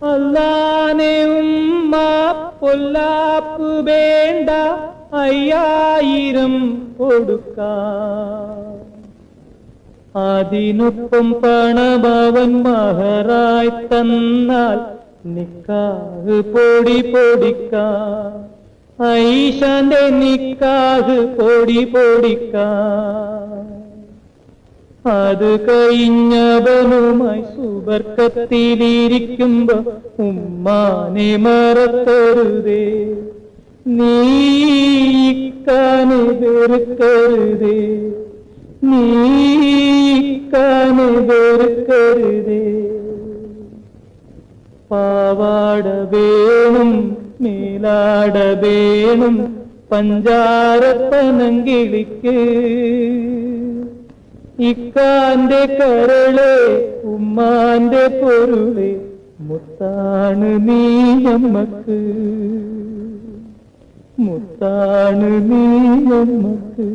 അല്ലാനെ ഉമ്മ പൊല്ലാപ്പ് വേണ്ട 5000 കൊടുക്കാം. അതിനൊപ്പം പണഭവൻ മഹറായി തന്നാൽ നിക്കാഹ് പൊടി പൊടിക്കാം. ഐഷാന്റെ നിക്കാഹ് പൊടി പൊടിക്കാം. അത് കഴിഞ്ഞവനുമായി സുബർക്കത്തിലിരിക്കുമ്പോ ഉമ്മാനെ മറക്കരുതേ, നീക്കാനെ വെറുക്കരുതേ, നീക്കാനെ വെറുക്കരുതേ. പാവാട വേണം, മേലാട വേണം, പഞ്ചാരപ്പനങ്കിളിക്ക്. ഇക്കാന്റെ കരളെ ഉമ്മാന്റെ പൊരുളെ, മുത്താണ് നീ നമ്മക്ക്, മുത്താണ് നീ നമ്മക്ക്.